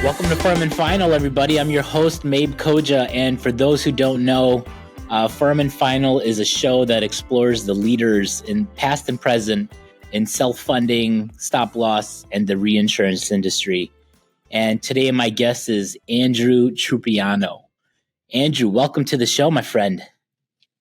Welcome to Firm and Final, everybody. I'm your host, Mehb Koja, and for those who don't know, Firm and Final is a show that explores the leaders in past and present in self-funding, stop-loss, and the reinsurance industry. And today my guest is Andrew Trupiano. Andrew, welcome to the show, my friend.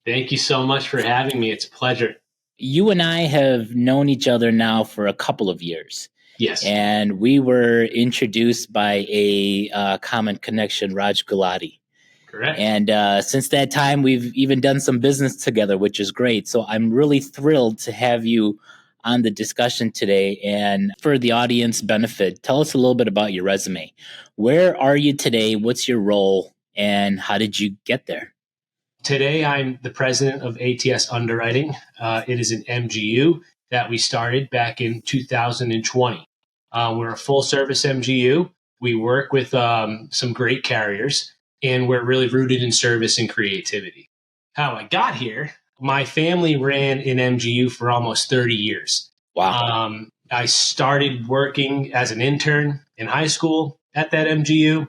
Thank you so much for having me. It's a pleasure. You and I have known each other now for a couple of years. Yes. And we were introduced by a common connection, Raj Gulati. Correct. And since that time, we've even done some business together, which is great. So I'm really thrilled to have you on the discussion today. And for the audience benefit, tell us a little bit about your resume. Where are you today? What's your role? And how did you get there? Today, I'm the president of ATS Underwriting. It is an MGU that we started back in 2020. We're a full-service MGU. We work with some great carriers, and we're really rooted in service and creativity. How I got here, my family ran an MGU for almost 30 years. Wow. I started working as an intern in high school at that MGU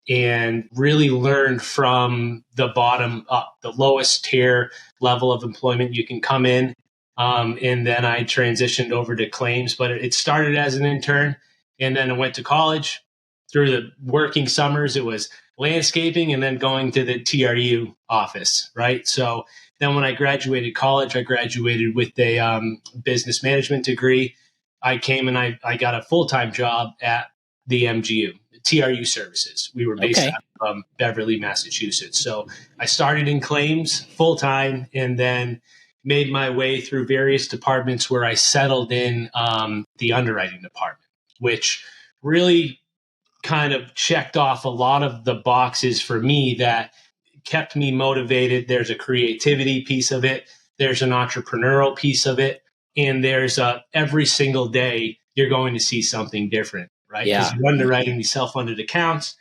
and really learned from the bottom up, the lowest tier level of employment you can come in. And then I transitioned over to claims, but it started as an intern. And then I went to college. Through the working summers, it was landscaping and then going to the TRU office, right? So then when I graduated college, I graduated with a business management degree. I came and I got a full-time job at the MGU, TRU Services. We were based out of Beverly, Massachusetts. So I started in claims full-time and then made my way through various departments where I settled in the underwriting department, which really kind of checked off a lot of the boxes for me that kept me motivated. There's a creativity piece of it. There's an entrepreneurial piece of it. And there's every single day you're going to see something different, right? Because you're underwriting these self-funded accounts.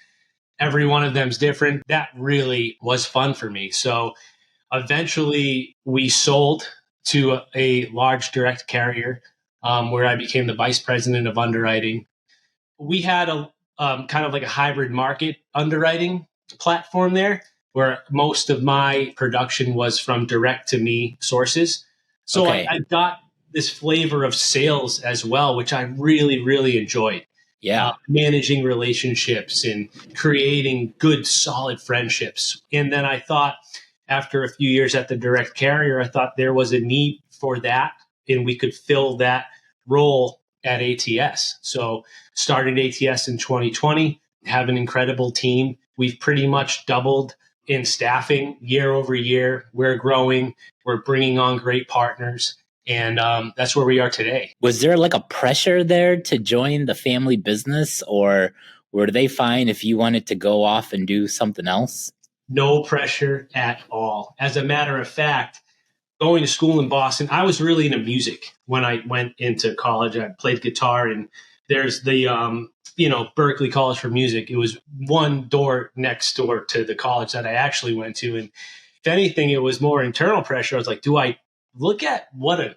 Every one of them's different. That really was fun for me. So eventually, we sold to a large direct carrier where I became the vice president of underwriting. We had a kind of like a hybrid market underwriting platform there where most of my production was from direct to me sources. So I got this flavor of sales as well, which I really, really enjoyed. Yeah. Managing relationships and creating good, solid friendships. And then I thought, after a few years at the direct carrier, I thought there was a need for that and we could fill that role at ATS. So started ATS in 2020, have an incredible team. We've pretty much doubled in staffing year over year. We're growing. We're bringing on great partners. And that's where we are today. Was there like a pressure there to join the family business, or were they fine if you wanted to go off and do something else? No pressure at all. As a matter of fact, going to school in Boston, I was really into music when I went into college. I played guitar, and there's the Berkeley College for Music. It was one door next door to the college that I actually went to. And if anything, it was more internal pressure. I was like, do I look at what a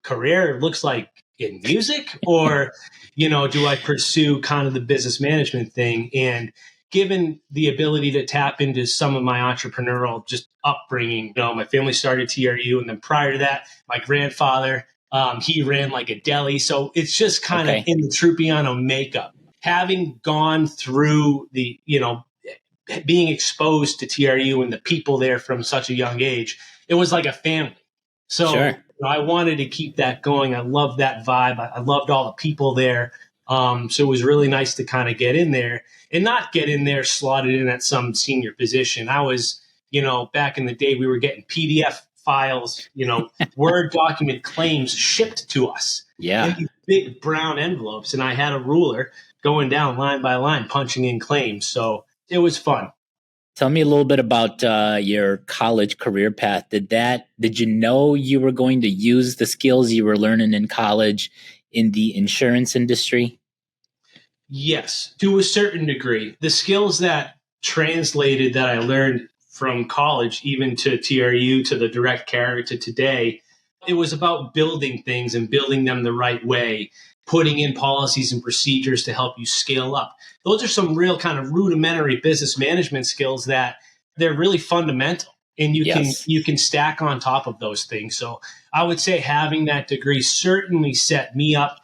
career looks like in music, or do I pursue kind of the business management thing? And given the ability to tap into some of my entrepreneurial just upbringing, my family started TRU, and then prior to that, my grandfather, he ran like a deli. So it's just kind of in the Trupiano makeup. Having gone through the, being exposed to TRU and the people there from such a young age, it was like a family. So I wanted to keep that going. I loved that vibe. I loved all the people there. So it was really nice to kind of get in there and not get in there slotted in at some senior position. I was, back in the day, we were getting PDF files, Word document claims shipped to us. Yeah. In these big brown envelopes. And I had a ruler going down line by line, punching in claims. So it was fun. Tell me a little bit about your college career path. Did you know you were going to use the skills you were learning in college in the insurance industry? Yes, to a certain degree. The skills that translated that I learned from college, even to TRU, to the direct carrier, to today, it was about building things and building them the right way. putting in policies and procedures to help you scale up. Those are some real kind of rudimentary business management skills that they're really fundamental, and Yes. you can stack on top of those things. So I would say having that degree certainly set me up,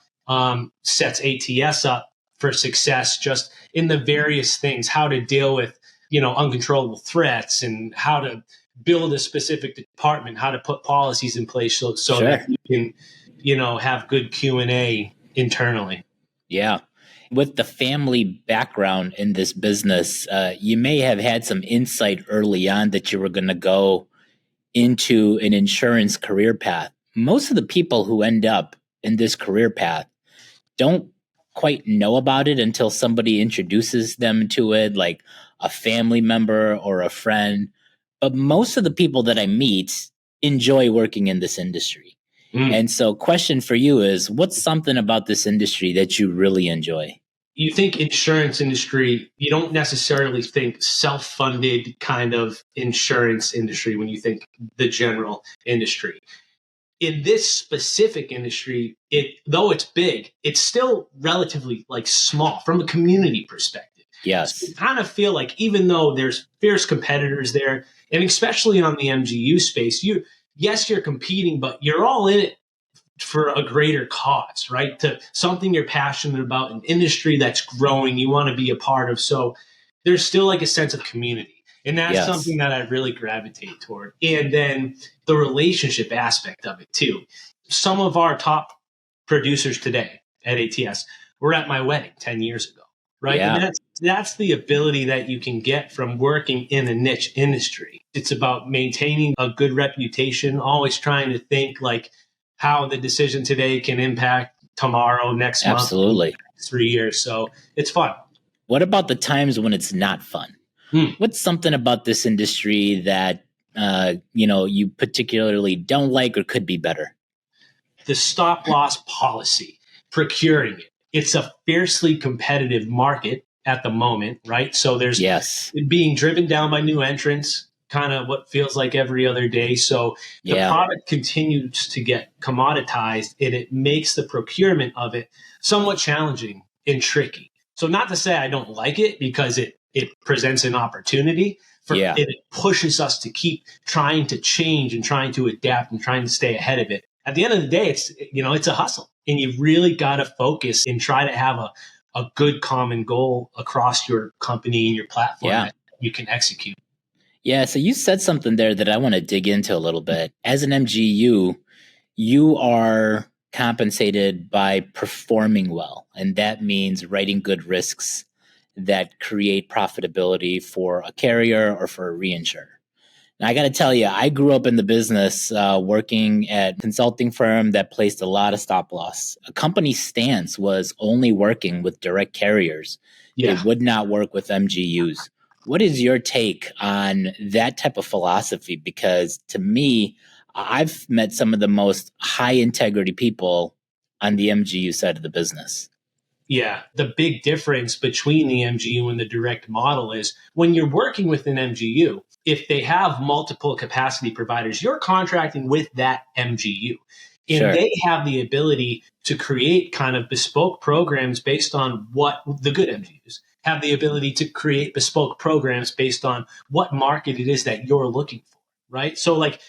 sets ATS up for success, just in the various things, how to deal with, uncontrollable threats, and how to build a specific department, how to put policies in place so Sure. that you can, have good Q&A internally. Yeah. With the family background in this business, you may have had some insight early on that you were going to go into an insurance career path. Most of the people who end up in this career path don't quite know about it until somebody introduces them to it, like a family member or a friend. But most of the people that I meet enjoy working in this industry. And so, question for you is, what's something about this industry that you really enjoy? You think insurance industry, you don't necessarily think self-funded kind of insurance industry when you think the general industry. In this specific industry, though it's big, it's still relatively like small from a community perspective. So Yes. you kind of feel like even though there's fierce competitors there, and especially on the MGU space, you're competing, but you're all in it for a greater cause, right? To something you're passionate about, an industry that's growing, you want to be a part of. So there's still like a sense of community. And that's Yes. something that I really gravitate toward. And then the relationship aspect of it too. Some of our top producers today at ATS were at my wedding 10 years ago, right? Yeah. And that's the ability that you can get from working in a niche industry. It's about maintaining a good reputation, always trying to think like how the decision today can impact tomorrow, next month, Absolutely. 3 years. So it's fun. What about the times when it's not fun? What's something about this industry that you particularly don't like or could be better? The stop loss policy, procuring it. It's a fiercely competitive market at the moment, right? So there's being driven down by new entrants, kind of what feels like every other day. So the product continues to get commoditized, and it makes the procurement of it somewhat challenging and tricky. So not to say I don't like it, because it presents an opportunity for it pushes us to keep trying to change and trying to adapt and trying to stay ahead of it. At the end of the day, it's a hustle, and you really got to focus and try to have a good common goal across your company and your platform that you can execute. Yeah. So you said something there that I want to dig into a little bit. As an MGU, you are compensated by performing well, and that means writing good risks that create profitability for a carrier or for a reinsurer. Now, I got to tell you, I grew up in the business working at a consulting firm that placed a lot of stop loss. A company's stance was only working with direct carriers. It would not work with MGUs. What is your take on that type of philosophy? Because to me, I've met some of the most high integrity people on the MGU side of the business. Yeah, the big difference between the MGU and the direct model is when you're working with an MGU, if they have multiple capacity providers, you're contracting with that MGU. And they have the ability to create kind of bespoke programs based on what the good MGUs have the ability to create bespoke programs based on what market it is that you're looking for, right? So like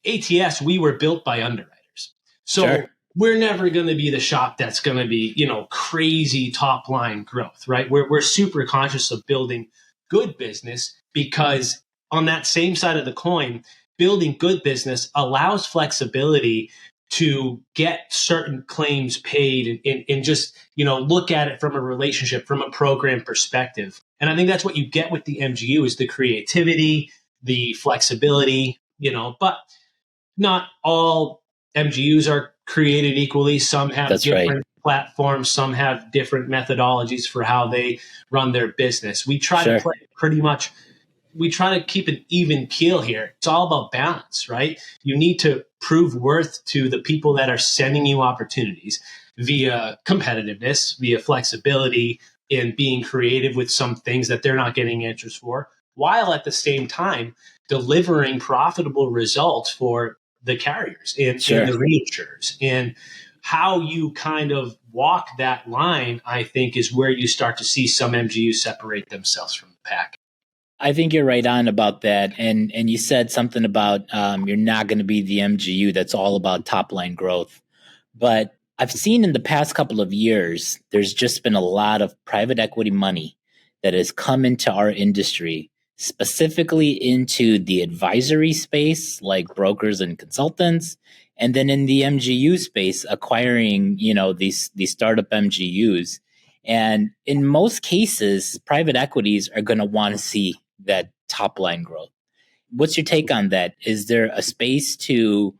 ATS, we were built by underwriters. So we're never going to be the shop that's going to be, crazy top line growth, right? We're super conscious of building good business, because on that same side of the coin, building good business allows flexibility to get certain claims paid and just, look at it from a relationship, from a program perspective. And I think that's what you get with the MGU is the creativity, the flexibility, but not all MGUs are created equally. Some have different platforms. Some have different methodologies for how they run their business. We try to play we try to keep an even keel here. It's all about balance, right? You need to prove worth to the people that are sending you opportunities via competitiveness, via flexibility, and being creative with some things that they're not getting answers for, while at the same time delivering profitable results for the carriers and the reinsurers. And how you kind of walk that line, I think, is where you start to see some MGUs separate themselves from the pack. I think you're right on about that. And you said something about you're not going to be the MGU that's all about top line growth. But I've seen in the past couple of years, there's just been a lot of private equity money that has come into our industry, specifically into the advisory space, like brokers and consultants, and then in the MGU space, acquiring, these startup MGUs. And in most cases, private equities are going to want to see that top line growth. What's your take on that? Is there a space to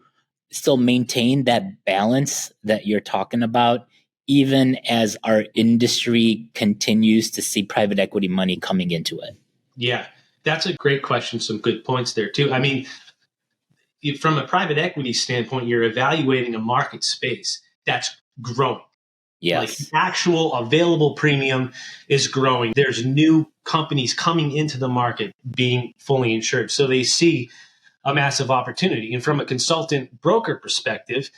still maintain that balance that you're talking about, even as our industry continues to see private equity money coming into it? Yeah, that's a great question. Some good points there too. I mean, from a private equity standpoint, you're evaluating a market space that's growing. Yes. Like actual available premium is growing. There's new companies coming into the market being fully insured. So they see a massive opportunity. And from a consultant broker perspective,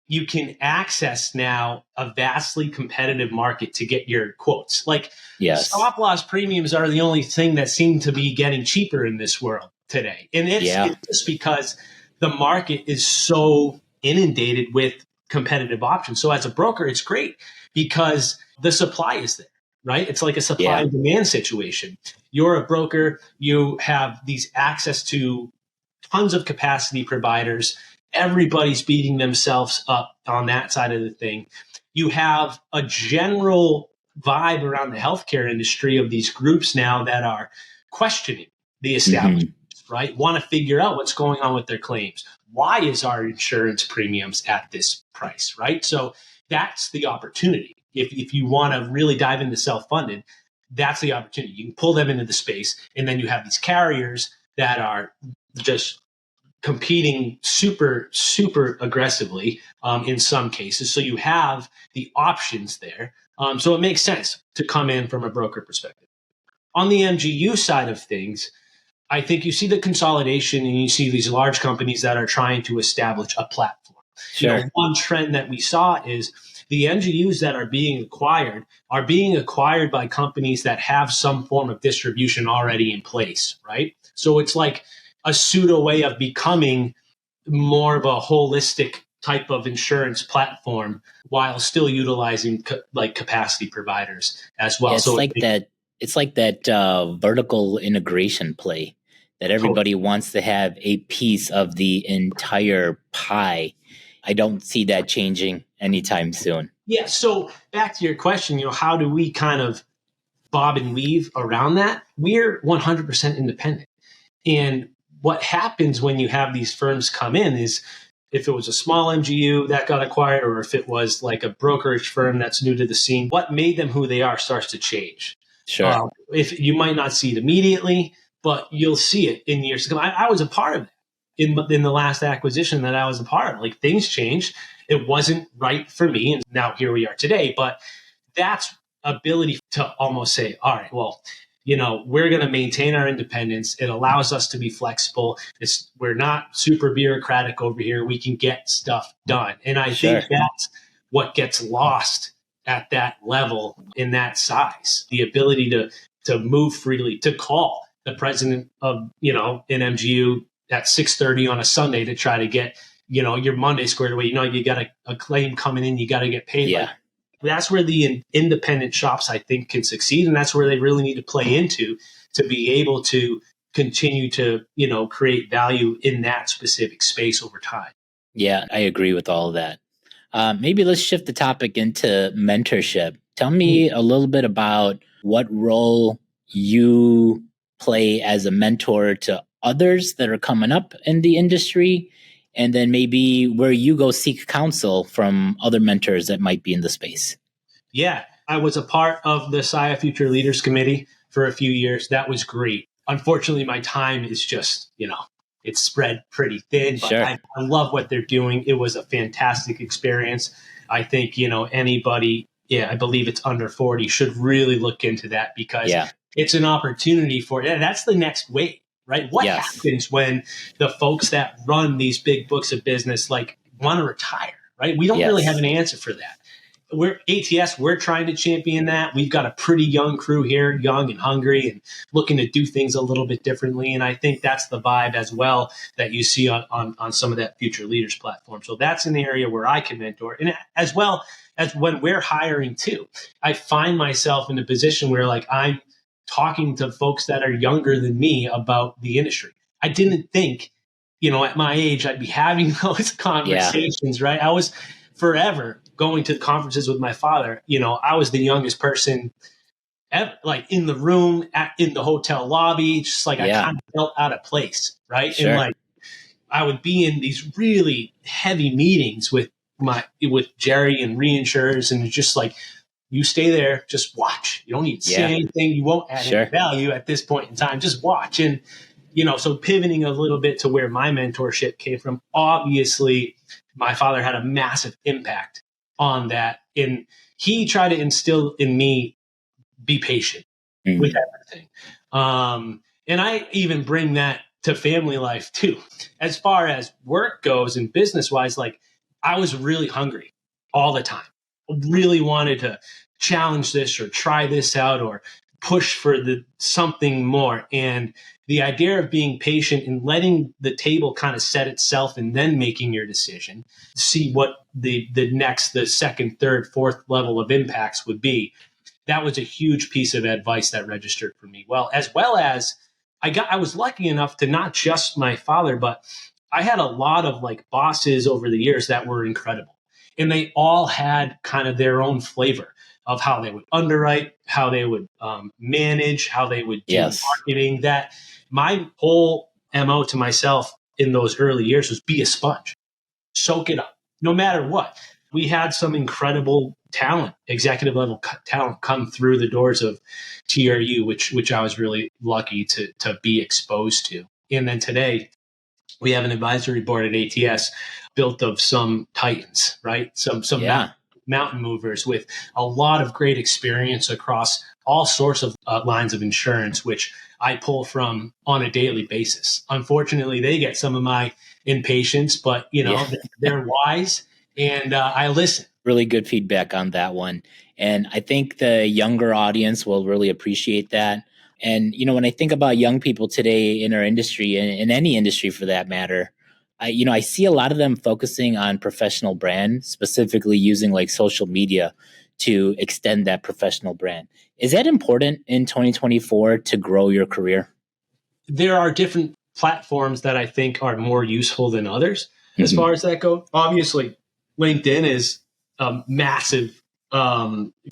you can access now a vastly competitive market to get your quotes. Like stop loss premiums are the only thing that seem to be getting cheaper in this world today. And it's just because the market is so inundated with competitive options. So as a broker, it's great because the supply is there, right? It's like a supply and demand situation. You're a broker, you have these access to tons of capacity providers. Everybody's beating themselves up on that side of the thing. You have a general vibe around the healthcare industry of these groups now that are questioning the establishment, right? Want to figure out what's going on with their claims. Why is our insurance premiums at this price, right? So that's the opportunity. If you want to really dive into self-funded, that's the opportunity. You can pull them into the space, and then you have these carriers that are just competing super, super aggressively in some cases. So you have the options there. So it makes sense to come in from a broker perspective. On the MGU side of things, I think you see the consolidation and you see these large companies that are trying to establish a platform. Sure. One trend that we saw is the MGUs that are being acquired by companies that have some form of distribution already in place, right? So it's like a pseudo way of becoming more of a holistic type of insurance platform while still utilizing capacity providers as well. Yeah, it's like that vertical integration play that everybody wants to have a piece of the entire pie. I don't see that changing anytime soon. Yeah. So back to your question, how do we kind of bob and weave around that? We're 100% independent. And what happens when you have these firms come in is if it was a small MGU that got acquired, or if it was like a brokerage firm that's new to the scene, what made them who they are starts to change. Sure. If you might not see it immediately, but you'll see it in years to come. I was a part of that in the last acquisition that I was a part of. Like things changed. It wasn't right for me. And now here we are today. But that's ability to almost say, all right, well, we're going to maintain our independence. It allows us to be flexible. We're not super bureaucratic over here. We can get stuff done. And I think that's what gets lost at that level in that size, the ability to move freely, to call the president of, an MGU at 6:30 on a Sunday to try to get, your Monday squared away. You got a claim coming in, you got to get paid. Yeah. That's where the independent shops, I think, can succeed. And that's where they really need to play into to be able to continue to, create value in that specific space over time. Yeah, I agree with all of that. Maybe let's shift the topic into mentorship. Tell me a little bit about what role you play as a mentor to others that are coming up in the industry, and then maybe where you go seek counsel from other mentors that might be in the space. Yeah, I was a part of the SIA Future Leaders Committee for a few years. That was great. Unfortunately, my time is just, it's spread pretty thin, but I love what they're doing. It was a fantastic experience. I think, anybody, I believe it's under 40, should really look into that because it's an opportunity that's the next wave, right? What happens when the folks that run these big books of business, want to retire, right? We don't really have Yes. an answer for that. We're ATS, we're trying to champion that. We've got a pretty young crew here, young and hungry and looking to do things a little bit differently. And I think that's the vibe as well that you see on some of that future leaders platform. So that's an area where I can mentor. And as well as when we're hiring too, I find myself in a position where like I'm talking to folks that are younger than me about the industry. I didn't think, at my age, I'd be having those conversations, right? I was forever going to conferences with my father. I was the youngest person ever, like in the room, in the hotel lobby, just like I kind of felt out of place, right? Sure. And like I would be in these really heavy meetings with Jerry and reinsurers, and it's just like, you stay there, just watch. You don't need to say anything. You won't add any value at this point in time. Just watch. And, so pivoting a little bit to where my mentorship came from, obviously my father had a massive impact on that. And he tried to instill in me, be patient with everything. And I even bring that to family life too. As far as work goes and business wise, like I was really hungry all the time. Really wanted to challenge this or try this out or push for something more. And the idea of being patient and letting the table kind of set itself and then making your decision, see what the second, third, fourth level of impacts would be. That was a huge piece of advice that registered for me. Well as I was lucky enough to not just my father, but I had a lot of like bosses over the years that were incredible. And they all had kind of their own flavor of how they would underwrite, how they would manage, how they would do marketing. That my whole MO to myself in those early years was be a sponge, soak it up, no matter what. We had some incredible talent, executive level talent come through the doors of TRU, which I was really lucky to be exposed to. And then today, we have an advisory board at ATS built of some titans, right? Some mountain movers with a lot of great experience across all sorts of lines of insurance, which I pull from on a daily basis. Unfortunately, they get some of my impatience, but they're wise, and I listen. Really good feedback on that one. And I think the younger audience will really appreciate that. And, when I think about young people today in our industry, and in any industry for that matter, I see a lot of them focusing on professional brand, specifically using like social media to extend that professional brand. Is that important in 2024 to grow your career? There are different platforms that I think are more useful than others as far as that goes. Obviously, LinkedIn is a massive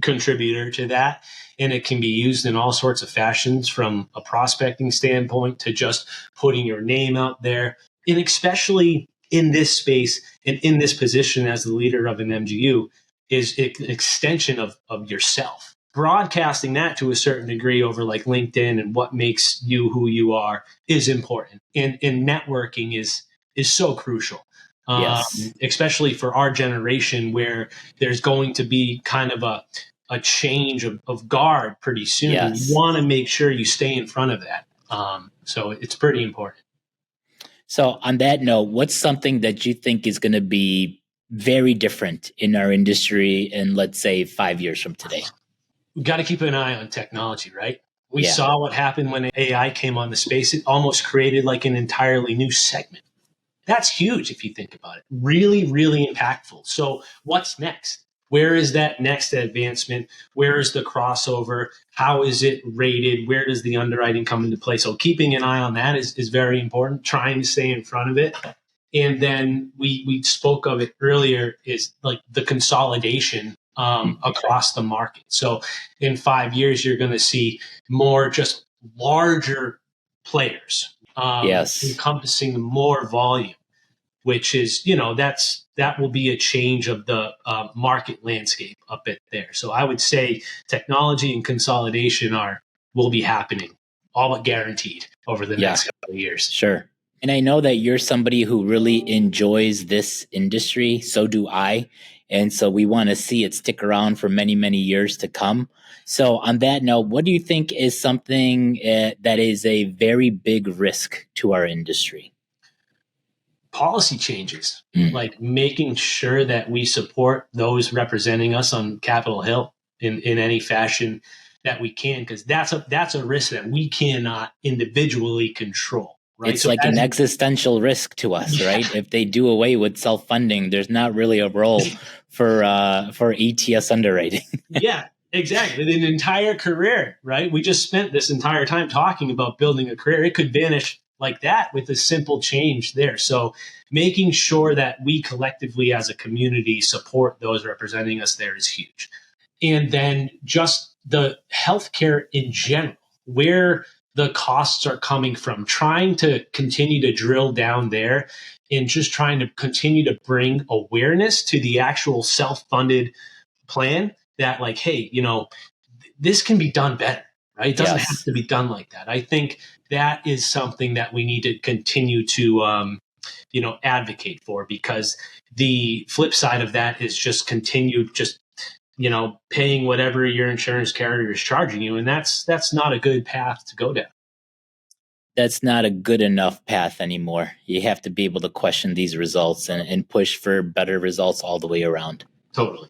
contributor to that. And it can be used in all sorts of fashions, from a prospecting standpoint to just putting your name out there. And especially in this space and in this position as the leader of an MGU is an extension of yourself. Broadcasting that to a certain degree over like LinkedIn and what makes you who you are is important. And networking is so crucial. Especially for our generation, where there's going to be kind of a change of guard pretty soon. You want to make sure you stay in front of that. So it's pretty important. So on that note, what's something that you think is going to be very different in our industry in, let's say, 5 years from today? We've got to keep an eye on technology, right? We saw what happened when AI came on the space. It almost created like an entirely new segment. That's huge if you think about it. Really, really impactful. So what's next? Where is that next advancement? Where is the crossover? How is it rated? Where does the underwriting come into play? So keeping an eye on that is very important, trying to stay in front of it. And then we spoke of it earlier, is like the consolidation across the market. So in 5 years, you're going to see more just larger players encompassing more volume, which is, that will be a change of the market landscape a bit there. So I would say technology and consolidation will be happening, all but guaranteed, over the next couple of years. Sure. And I know that you're somebody who really enjoys this industry. So do I. And so we want to see it stick around for many, many years to come. So on that note, what do you think is something that is a very big risk to our industry? policy changes, like making sure that we support those representing us on Capitol Hill in any fashion that we can, because that's a risk that we cannot individually control. Right. It's like an existential risk to us, right? If they do away with self-funding, there's not really a role for ATS underwriting. Yeah, exactly. An entire career, right? We just spent this entire time talking about building a career. It could vanish like that with a simple change there. So making sure that we collectively as a community support those representing us there is huge. And then just the healthcare in general, where the costs are coming from, trying to continue to drill down there and just trying to continue to bring awareness to the actual self-funded plan that, like, hey, this can be done better, right? It doesn't have to be done like that. I think that is something that we need to continue to, advocate for, because the flip side of that is just continued paying whatever your insurance carrier is charging you. And that's not a good path to go down. That's not a good enough path anymore. You have to be able to question these results and push for better results all the way around. Totally.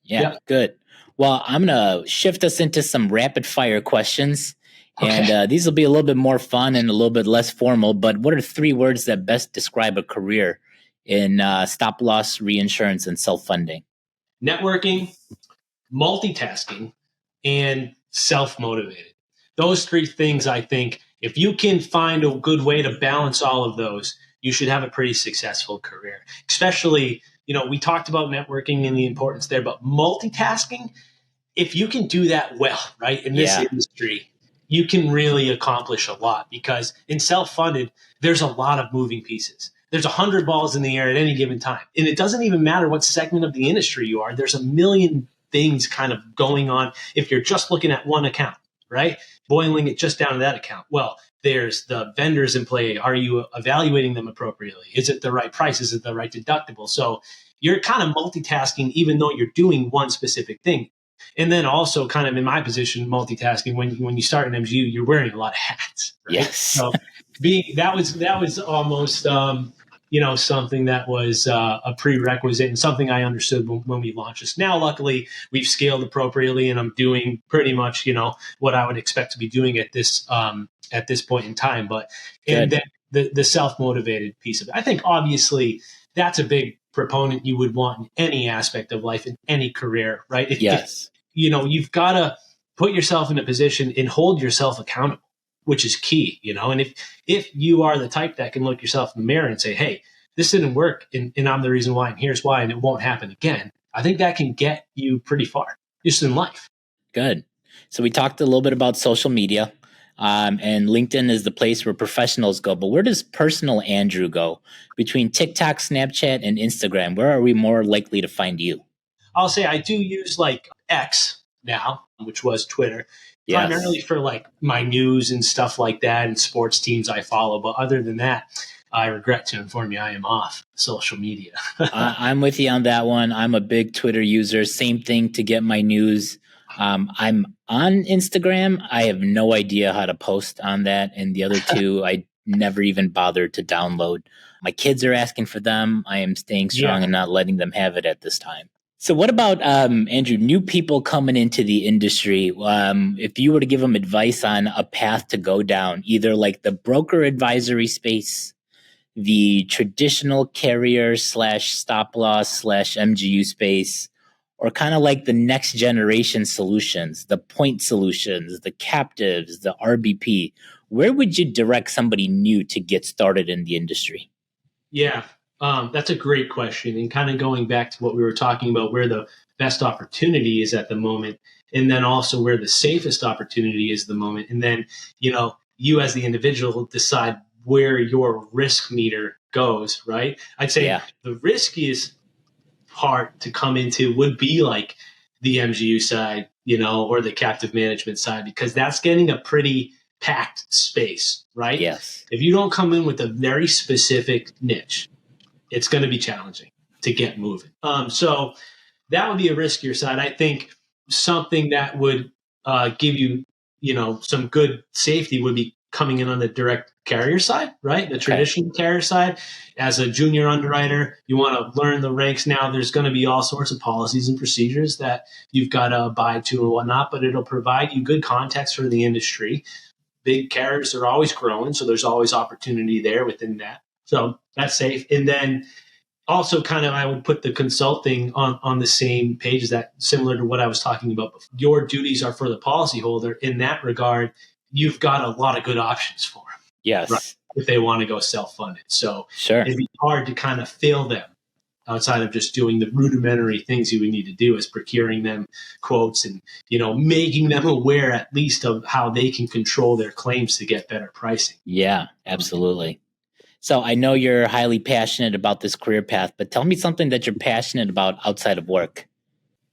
Yeah. Good. Well, I'm going to shift us into some rapid fire questions. Okay. And these will be a little bit more fun and a little bit less formal. But what are 3 words that best describe a career in stop loss reinsurance and self-funding? Networking, multitasking, and self-motivated. Those 3 things, I think, if you can find a good way to balance all of those, you should have a pretty successful career. Especially, we talked about networking and the importance there, but multitasking, if you can do that well, right, in this industry, you can really accomplish a lot, because in self-funded, there's a lot of moving pieces. There's 100 balls in the air at any given time. And it doesn't even matter what segment of the industry you are. There's a million things kind of going on if you're just looking at one account, right? Boiling it just down to that account. Well, there's the vendors in play. Are you evaluating them appropriately? Is it the right price? Is it the right deductible? So you're kind of multitasking, even though you're doing one specific thing. And then also, kind of in my position, multitasking, when you start an MGU, you're wearing a lot of hats, right? Yes. So that was almost something that was a prerequisite and something I understood when we launched this. Now, luckily, we've scaled appropriately, and I'm doing pretty much what I would expect to be doing at this point in time. But and then the self-motivated piece of it, I think obviously that's a big proponent you would want in any aspect of life, in any career, right? If you've got to put yourself in a position and hold yourself accountable, which is key, and if you are the type that can look yourself in the mirror and say, hey, this didn't work, and I'm the reason why, and here's why, and it won't happen again, I think that can get you pretty far just in life. Good. So we talked a little bit about social media, and LinkedIn is the place where professionals go, but where does personal Andrew go? Between TikTok, Snapchat, and Instagram, where are we more likely to find you? I'll say I do use like X now, which was Twitter, primarily for like my news and stuff like that, and sports teams I follow. But other than that, I regret to inform you, I am off social media. I'm with you on that one. I'm a big Twitter user. Same thing to get my news. I'm on Instagram. I have no idea how to post on that. And the other 2, I never even bothered to download. My kids are asking for them. I am staying strong and not letting them have it at this time. So what about, Andrew, new people coming into the industry? If you were to give them advice on a path to go down, either like the broker advisory space, the traditional carrier / stop loss / MGU space, or kind of like the next generation solutions, the point solutions, the captives, the RBP, where would you direct somebody new to get started in the industry? Yeah. That's a great question. And kind of going back to what we were talking about, where the best opportunity is at the moment, and then also where the safest opportunity is at the moment. And then, you as the individual decide where your risk meter goes, right? I'd say the riskiest part to come into would be like the MGU side, or the captive management side, because that's getting a pretty packed space, right? Yes. If you don't come in with a very specific niche, it's going to be challenging to get moving. So that would be a riskier side. I think something that would give you, some good safety would be coming in on the direct carrier side, right? The traditional carrier side. As a junior underwriter, you want to learn the ranks now. There's going to be all sorts of policies and procedures that you've got to abide to and whatnot, but it'll provide you good context for the industry. Big carriers are always growing, so there's always opportunity there within that. So that's safe. And then also kind of I would put the consulting on the same page as that, similar to what I was talking about before. Your duties are for the policyholder. In that regard, you've got a lot of good options for them. Yes. Right? If they want to go self-funded. So sure. It'd be hard to kind of fail them outside of just doing the rudimentary things you would need to do, as procuring them quotes and, making them aware at least of how they can control their claims to get better pricing. Yeah, absolutely. So I know you're highly passionate about this career path, but tell me something that you're passionate about outside of work.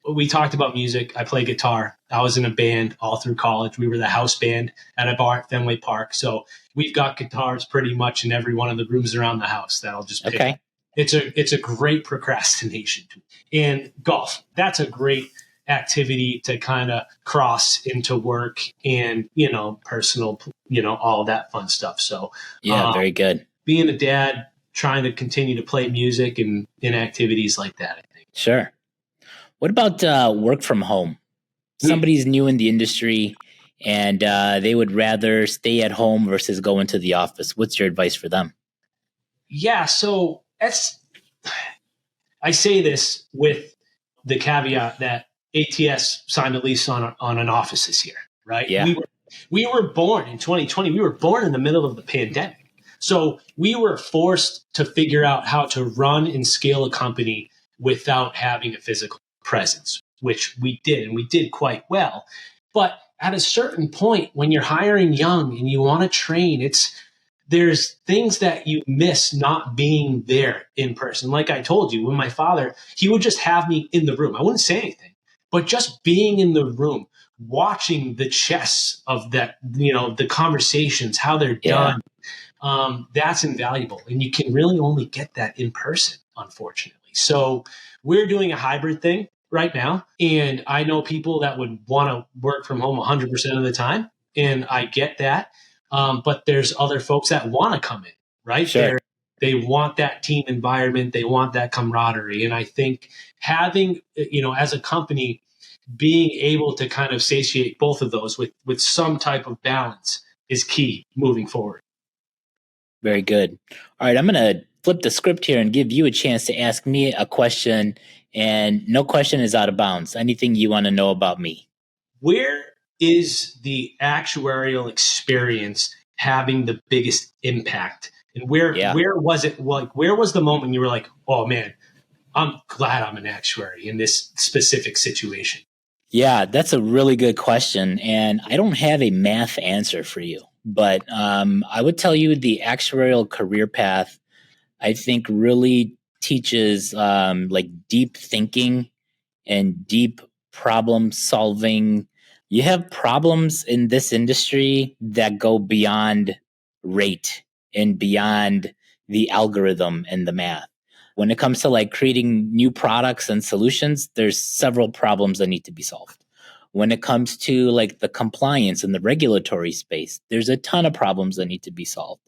We talked about music. I play guitar. I was in a band all through college. We were the house band at a bar at Fenway Park. So we've got guitars pretty much in every one of the rooms around the house that I'll just pick. Okay. It's a great procrastination tool. And golf, that's a great activity to kind of cross into work and, personal, all that fun stuff. So yeah, very good. Being a dad, trying to continue to play music and in activities like that, I think. Sure. What about work from home? Somebody's new in the industry and they would rather stay at home versus go into the office. What's your advice for them? Yeah, so I say this with the caveat that ATS signed a lease on an office this year, right? Yeah. We were born in 2020. We were born in the middle of the pandemic. So we were forced to figure out how to run and scale a company without having a physical presence, which we did, and we did quite well. But at a certain point, when you're hiring young and you want to train, there's things that you miss not being there in person. Like I told you, when my father, he would just have me in the room. I wouldn't say anything, but just being in the room, watching the chess of that, the conversations, how they're done. That's invaluable. And you can really only get that in person, unfortunately. So we're doing a hybrid thing right now. And I know people that would want to work from home 100% of the time. And I get that. But there's other folks that want to come in, right? Sure. They want that team environment. They want that camaraderie. And I think having, as a company, being able to kind of satiate both of those with some type of balance is key moving forward. Very good. All right, I'm going to flip the script here and give you a chance to ask me a question, and no question is out of bounds. Anything you want to know about me? Where is the actuarial experience having the biggest impact? And where was it? Like, where was the moment you were like, oh man, I'm glad I'm an actuary in this specific situation? Yeah, that's a really good question. And I don't have a math answer for you. But I would tell you the actuarial career path, I think, really teaches like deep thinking and deep problem solving. You have problems in this industry that go beyond rate and beyond the algorithm and the math. When it comes to like creating new products and solutions, there's several problems that need to be solved. When it comes to like the compliance and the regulatory space, there's a ton of problems that need to be solved.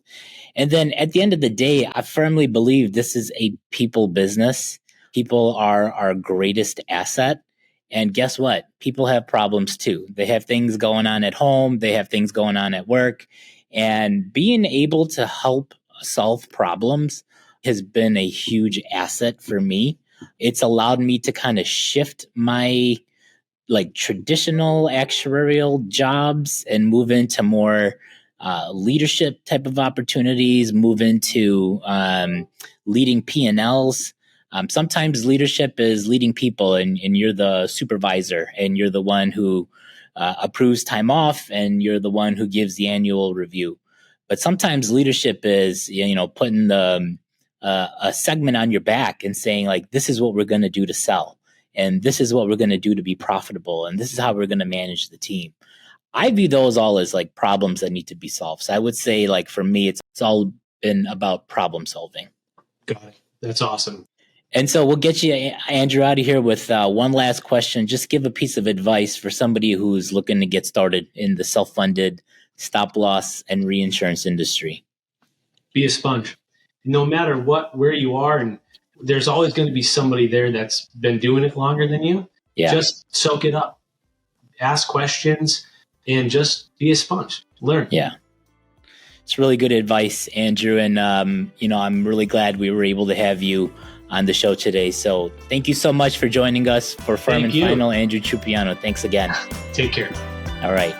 And then at the end of the day, I firmly believe this is a people business. People are our greatest asset. And guess what? People have problems too. They have things going on at home. They have things going on at work. And being able to help solve problems has been a huge asset for me. It's allowed me to kind of shift my like traditional actuarial jobs and move into more leadership type of opportunities, move into leading P&Ls. Sometimes leadership is leading people and you're the supervisor and you're the one who approves time off and you're the one who gives the annual review. But sometimes leadership is, putting a segment on your back and saying like, this is what we're going to do to sell. And this is what we're going to do to be profitable. And this is how we're going to manage the team. I view those all as like problems that need to be solved. So I would say like for me, it's all been about problem solving. Got it. That's awesome. And so we'll get you, Andrew, out of here with one last question. Just give a piece of advice for somebody who's looking to get started in the self-funded stop loss, and reinsurance industry. Be a sponge. No matter where you are, and there's always going to be somebody there that's been doing it longer than you. Yeah. Just soak it up. Ask questions and just be a sponge. Learn. Yeah. It's really good advice, Andrew. And, I'm really glad we were able to have you on the show today. So thank you so much for joining us for Firm and Final, Andrew Trupiano. Thanks again. Take care. All right.